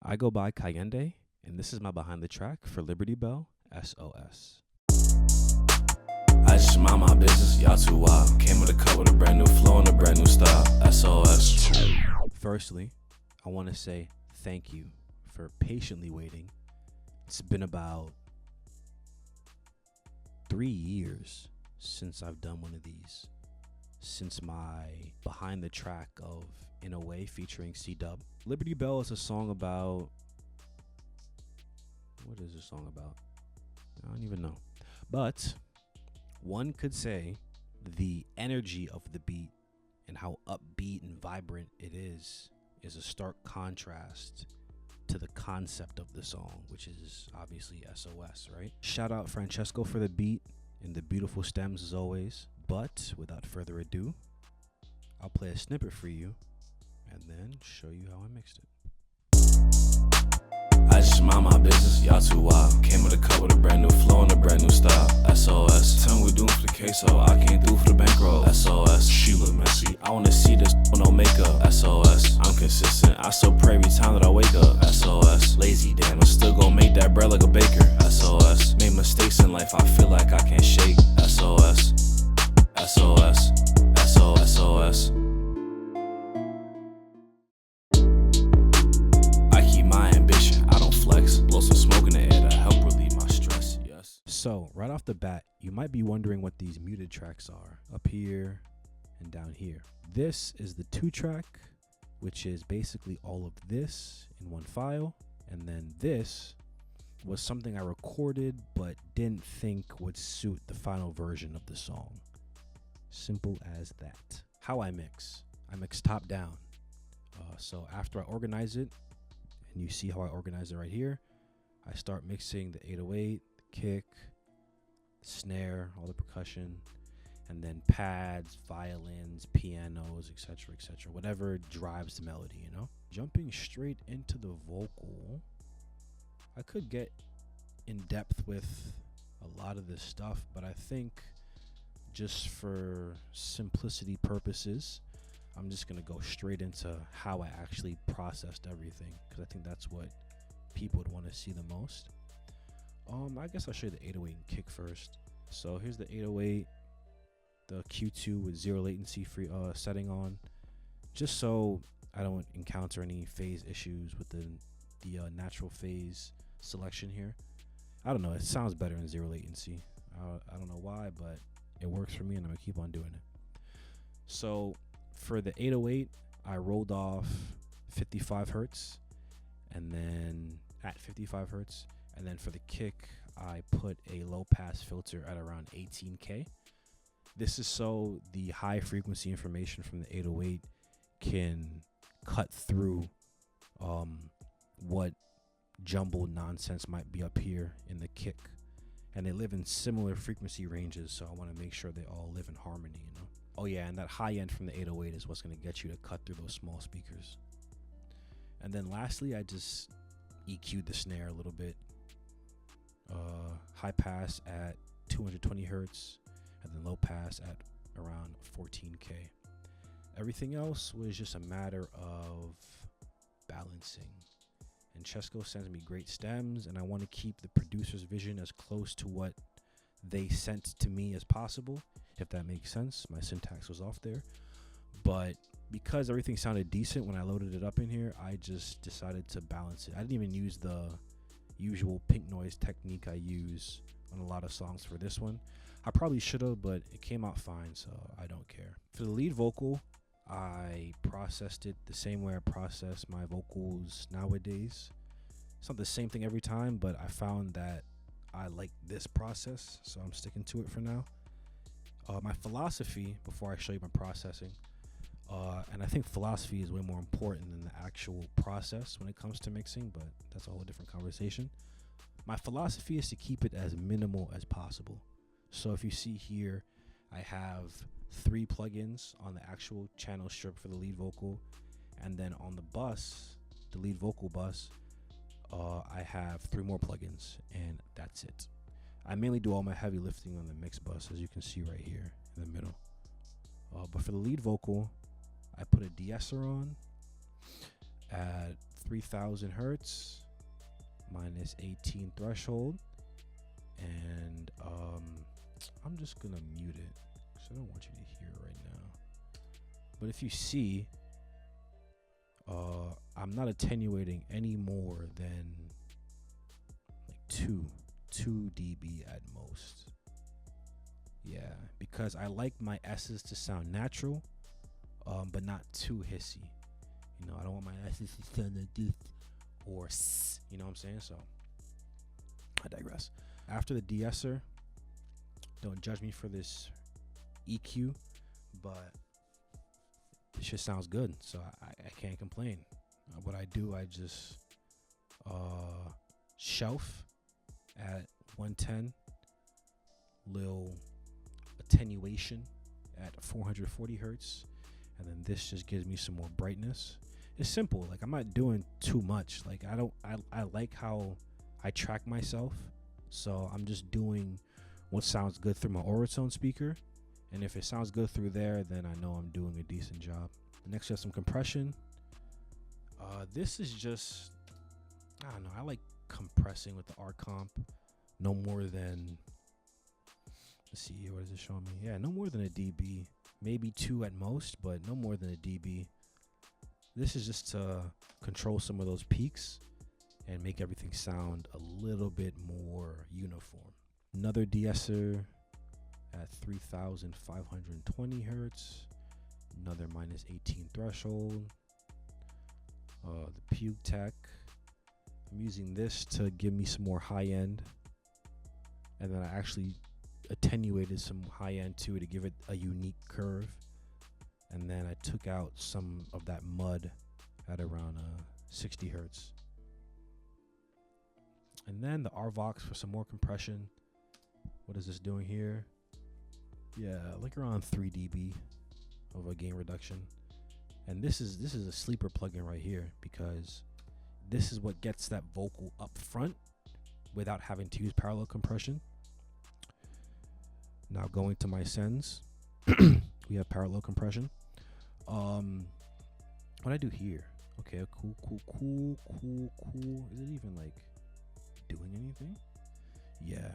I go by Kaiyende, and this is my behind the track for Liberty Bell, SOS. I just mind my business, y'all too wild. Came with a cut with a brand new flow and a brand new style. SOS. Firstly, I want to say thank you for patiently waiting. It's been about 3 years since I've done one of these. Since my behind the track of In a Way featuring C-Dub. Liberty Bell is a song about... What is the song about? I don't even know. But one could say the energy of the beat and how upbeat and vibrant it is a stark contrast to the concept of the song, which is obviously SOS, right? Shout out Franchesco for the beat and the beautiful stems as always. But without further ado, I'll play a snippet for you and then show you how I mixed it. I just mind my business, y'all too wild. Came with a cut with a brand new flow and a brand new style. SOS. Tell me we doing for the queso, I can't do for the bankroll. SOS. She look messy, I wanna see this with no makeup. SOS. I'm consistent, I still pray every time that I wake up. SOS. Lazy damn, I still gon' make that bread like a baker. SOS. Made mistakes in life, I feel like I can't shake. SOS. SOS. SOS. SOS. I keep my ambition, I don't flex. Blow some smoke in the air to help relieve my stress, yes. So, right off the bat, you might be wondering what these muted tracks are, up here and down here. This is the 2-track, which is basically all of this in one file. And then this was something I recorded but didn't think would suit the final version of the song. Simple as that. How I mix top down. So after I organize it, and you see how I organize it right here, I start mixing the 808, the kick, snare, all the percussion, and then pads, violins, pianos, etc., etc., whatever drives the melody, you know? Jumping straight into the vocal, I could get in depth with a lot of this stuff, but I think just for simplicity purposes, I'm just going to go straight into how I actually processed everything, because I think that's what people would want to see the most. I guess I'll show you the 808 and kick first. So here's the 808, the Q2 with 0 latency free setting on, just so I don't encounter any phase issues with the natural phase selection here. I don't know, it sounds better in 0 latency. I don't know why, but it works for me and I'm gonna keep on doing it. So for the 808, I rolled off 55 hertz and then at 55 hertz. And then for the kick, I put a low pass filter at around 18K. This is so the high frequency information from the 808 can cut through what jumbled nonsense might be up here in the kick. And they live in similar frequency ranges, so I want to make sure they all live in harmony, you know? Oh yeah, and that high end from the 808 is what's going to get you to cut through those small speakers. And then lastly, I just EQ'd the snare a little bit. High pass at 220 hertz, and then low pass at around 14K. Everything else was just a matter of balancing. And Chesco sends me great stems, and I want to keep the producer's vision as close to what they sent to me as possible, if that makes sense. My syntax was off there. But because everything sounded decent when I loaded it up in here, I just decided to balance it. I didn't even use the usual pink noise technique I use on a lot of songs for this one. I probably should have, but it came out fine, so I don't care. For the lead vocal, I processed it the same way I process my vocals nowadays. It's not the same thing every time, but I found that I like this process, so I'm sticking to it for now. My philosophy, before I show you my processing, and I think philosophy is way more important than the actual process when it comes to mixing, but that's a whole different conversation. My philosophy is to keep it as minimal as possible. So if you see here, I have 3 plugins on the actual channel strip for the lead vocal, and then on the bus, the lead vocal bus, I have 3 more plugins, and that's it. I mainly do all my heavy lifting on the mix bus, as you can see right here in the middle. But for the lead vocal, I put a de-esser on at 3000 hertz, minus 18 threshold, and I'm just gonna mute it because I don't want you to hear it right now. But if you see, I'm not attenuating any more than like 2 dB at most. Yeah, because I like my S's to sound natural, but not too hissy. You know, I don't want my S's to sound like this or s. You know what I'm saying? So I digress. After the de-esser, don't judge me for this EQ, but this shit sounds good, so I can't complain. What I do, I just shelf at 110, little attenuation at 440 hertz, and then this just gives me some more brightness. It's simple. Like, I'm not doing too much. Like, I like how I track myself, so I'm just doing what sounds good through my Auratone speaker, and if it sounds good through there, then I know I'm doing a decent job. Next, we have some compression. This is just, I don't know, I like compressing with the R comp. No more than, let's see, what is it showing me? Yeah, no more than a dB, maybe 2 at most, but no more than a dB. This is just to control some of those peaks and make everything sound a little bit more uniform. Another de-esser at 3520 hertz, another minus 18 threshold. The Puke Tech, I'm using this to give me some more high end, and then I actually attenuated some high end too to give it a unique curve, and then I took out some of that mud at around 60 hertz. And then the RVox for some more compression. What is this doing here? Yeah, like around 3 dB of a gain reduction. And this is a sleeper plugin right here, because this is what gets that vocal up front without having to use parallel compression. Now going to my sends, we have parallel compression. What I do here? Okay, cool. Is it even like doing anything? Yeah,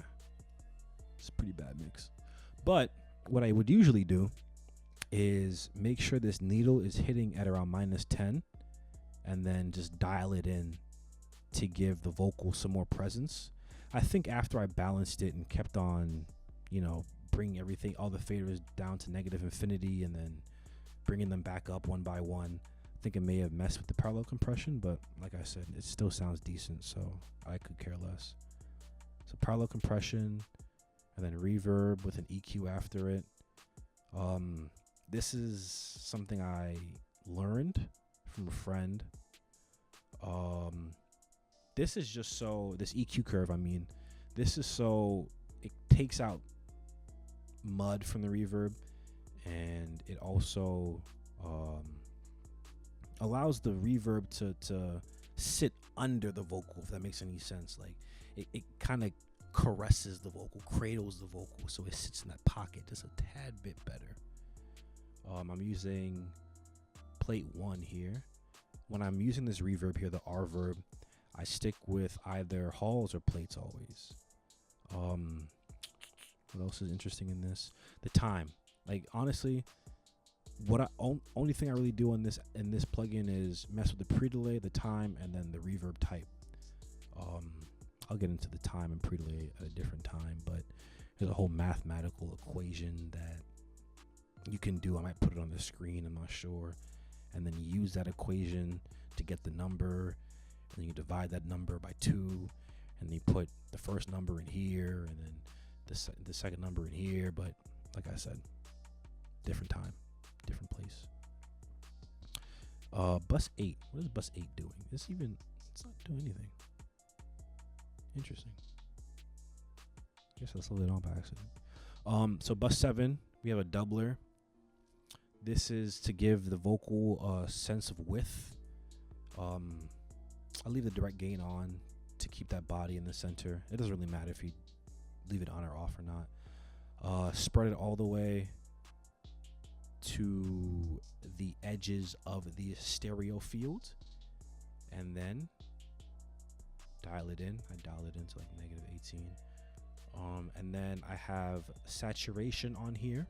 it's a pretty bad mix. But what I would usually do is make sure this needle is hitting at around minus 10, and then just dial it in to give the vocal some more presence. I think after I balanced it and kept on, you know, bringing everything, all the faders down to negative infinity and then bringing them back up one by one, I think it may have messed with the parallel compression, but like I said, it still sounds decent, so I could care less. So parallel compression, and then reverb with an EQ after it. This is something I learned from a friend. This is just so, this EQ curve, I mean, this is so it takes out mud from the reverb, and it also allows the reverb to sit under the vocal, if that makes any sense. Like, it kind of caresses the vocal, cradles the vocal, so it sits in that pocket just a tad bit better. I'm using plate 1 here. When I'm using this reverb here, the R-verb, I stick with either halls or plates always. What else is interesting in this? The time. Like, honestly, what only thing I really do in this plugin is mess with the pre-delay, the time, and then the reverb type. I'll get into the time and pre-delay at a different time, but there's a whole mathematical equation that you can do. I might put it on the screen, I'm not sure. And then you use that equation to get the number, and then you divide that number by 2, and then you put the first number in here, and then the second number in here. But like I said, different time, different place. Bus 8. What is bus 8 doing? It's not doing anything. Interesting. Guess I slowed it on by accident. So bus 7, we have a doubler. This is to give the vocal a sense of width. I'll leave the direct gain on to keep that body in the center. It doesn't really matter if you leave it on or off or not. Spread it all the way to the edges of the stereo field, and then dial it in. I dial it into like -18. And then I have saturation on here.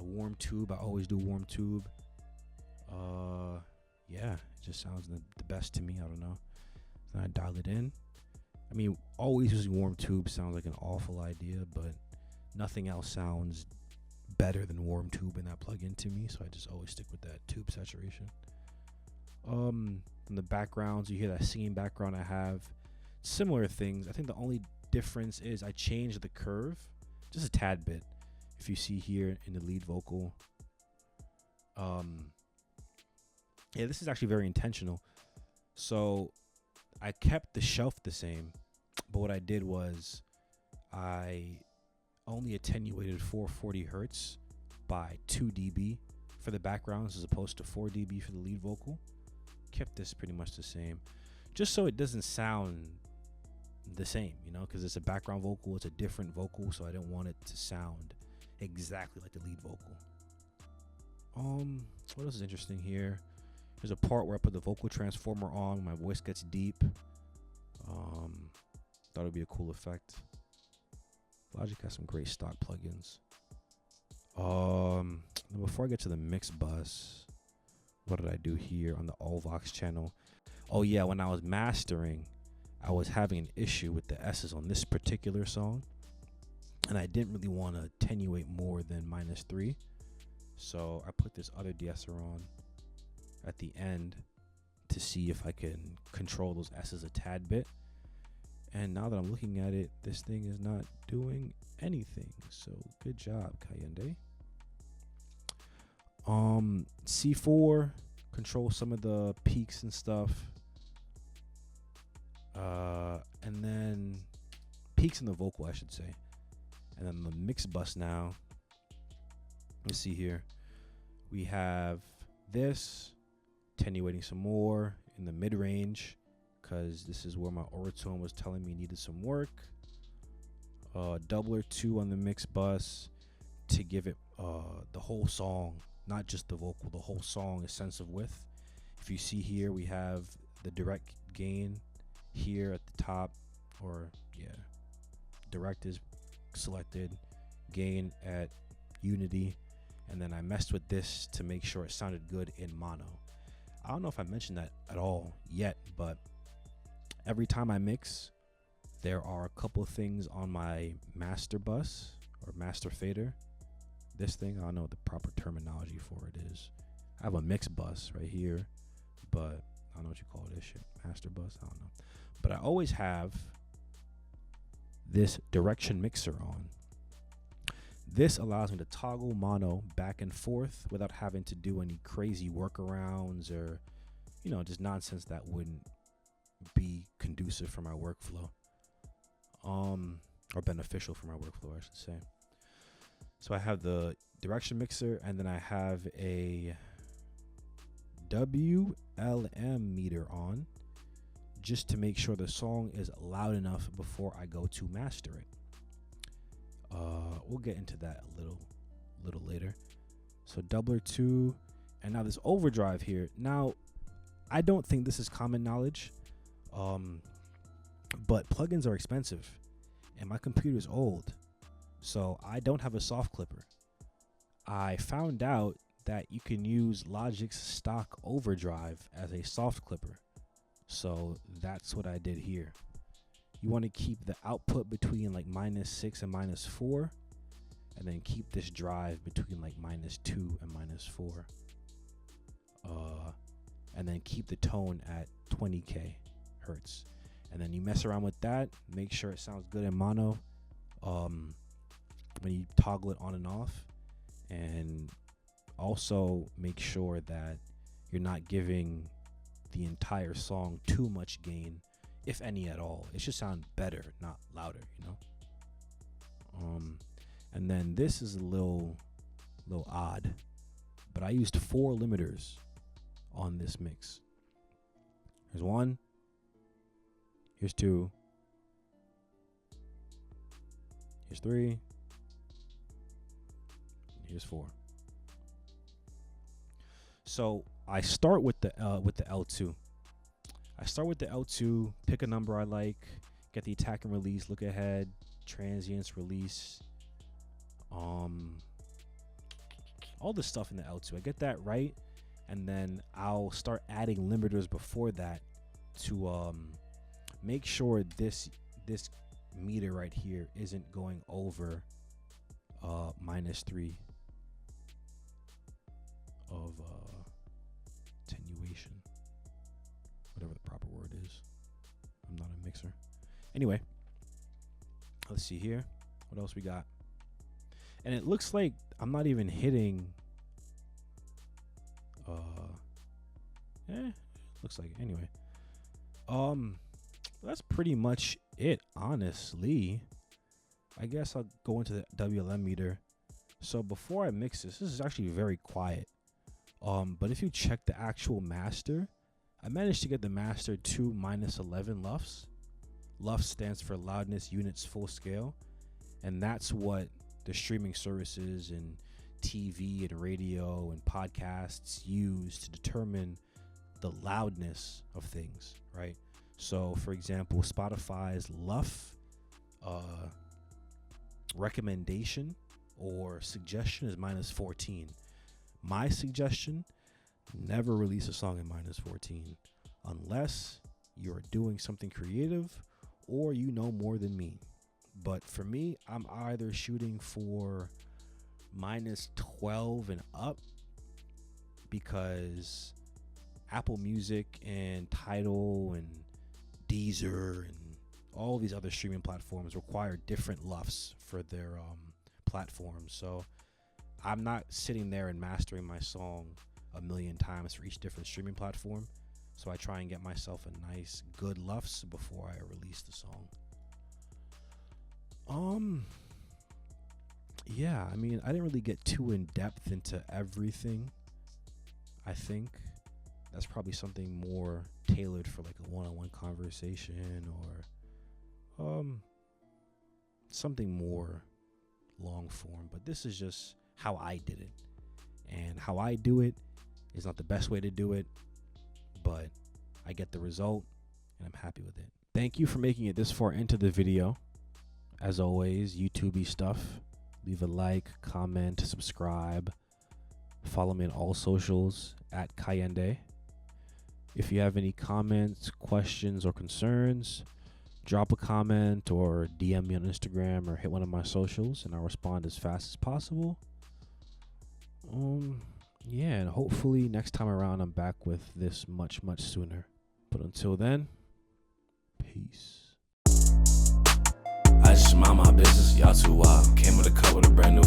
Warm tube. I always do warm tube. Yeah, it just sounds the best to me. I don't know. Then I dial it in. I mean, always using warm tube sounds like an awful idea, but nothing else sounds better than warm tube in that plugin to me, so I just always stick with that tube saturation. In the backgrounds, you hear that singing background I have. Similar things. I think the only difference is I changed the curve just a tad bit. If you see here in the lead vocal, yeah, this is actually very intentional. So I kept the shelf the same, but what I did was I only attenuated 440 hertz by 2 dB for the backgrounds as opposed to 4 dB for the lead vocal. Kept this pretty much the same, just so it doesn't sound the same, you know, because it's a background vocal, it's a different vocal, so I didn't want it to sound exactly like the lead vocal. What else is interesting here? There's a part where I put the vocal transformer on, my voice gets deep. Thought it'd be a cool effect. Logic has some great stock plugins. Before I get to the mix bus, what did I do here on the Allvox channel? Oh yeah, when I was mastering, I was having an issue with the S's on this particular song, and I didn't really want to attenuate more than -3, so I put this other de-esser on at the end to see if I can control those S's a tad bit. And now that I'm looking at it, this thing is not doing anything. So good job, Kaiyende. C4, control some of the peaks and stuff. And then peaks in the vocal, I should say. And then the mix bus now. Let's see here. We have this, attenuating some more in the mid range, because this is where my oritone was telling me needed some work. Doubler 2 on the mix bus to give it the whole song, not just the vocal, the whole song, a sense of width. If you see here, we have the direct gain here at the top, or yeah, direct is selected, gain at unity, and then I messed with this to make sure it sounded good in mono. I don't know if I mentioned that at all yet, but every time I mix, there are a couple things on my master bus or master fader. This thing, I don't know what the proper terminology for it is. I have a mix bus right here, but I don't know what you call this shit. Master bus, I don't know. But I always have this direction mixer on. This allows me to toggle mono back and forth without having to do any crazy workarounds or, you know, just nonsense that wouldn't be conducive for my workflow, or beneficial for my workflow, I should say. So I have the direction mixer, and then I have a WLM meter on just to make sure the song is loud enough before I go to master it. We'll get into that a little later. So doubler 2, and now this overdrive here. Now, I don't think this is common knowledge, but plugins are expensive, and my computer is old, so I don't have a soft clipper. I found out that you can use Logic's stock overdrive as a soft clipper, so that's what I did here. You want to keep the output between like -6 and -4, and then keep this drive between like -2 and -4. And then keep the tone at 20k hertz. And then you mess around with that, make sure it sounds good in mono when you toggle it on and off. And also make sure that you're not giving the entire song too much gain, if any at all. It should sound better, not louder, you know. And then this is a little odd, but I used 4 limiters on this mix. Here's 1, here's 2, here's 3, here's 4. So I start with the L2. I start with the L2, pick a number I like, get the attack and release, look ahead, transients, release, all this stuff in the L2. I get that right, and then I'll start adding limiters before that to make sure this meter right here isn't going over -3 of attenuation, whatever the proper word is. I'm not a mixer. Anyway, let's see here. What else we got? And it looks like I'm not even hitting. Looks like it. Anyway. That's pretty much it, honestly. I guess I'll go into the WLM meter. So before I mix this is actually very quiet. But if you check the actual master, I managed to get the master to -11 LUFS. LUFS stands for loudness units full scale, and that's what the streaming services and TV and radio and podcasts use to determine the loudness of things, right? So, for example, Spotify's LUF recommendation or suggestion is -14. My suggestion, never release a song in -14 unless you're doing something creative or you know more than me. But for me, I'm either shooting for -12 and up, because Apple Music and Tidal and Deezer and all these other streaming platforms require different LUFs for their platforms. So I'm not sitting there and mastering my song a million times for each different streaming platform. So I try and get myself a nice, good LUFs before I release the song. Yeah, I mean, I didn't really get too in depth into everything. I think that's probably something more tailored for like a one-on-one conversation or something more long form. But this is just how I did it. And how I do it is not the best way to do it, but I get the result and I'm happy with it. Thank you for making it this far into the video. As always, YouTube-y stuff. Leave a like, comment, subscribe. Follow me on all socials at Kaiyende. If you have any comments, questions, or concerns, drop a comment or DM me on Instagram or hit one of my socials and I'll respond as fast as possible. Yeah, and hopefully next time around I'm back with this much sooner. But until then, peace. I just mind my business, y'all too wild. Came with a cup with a brand new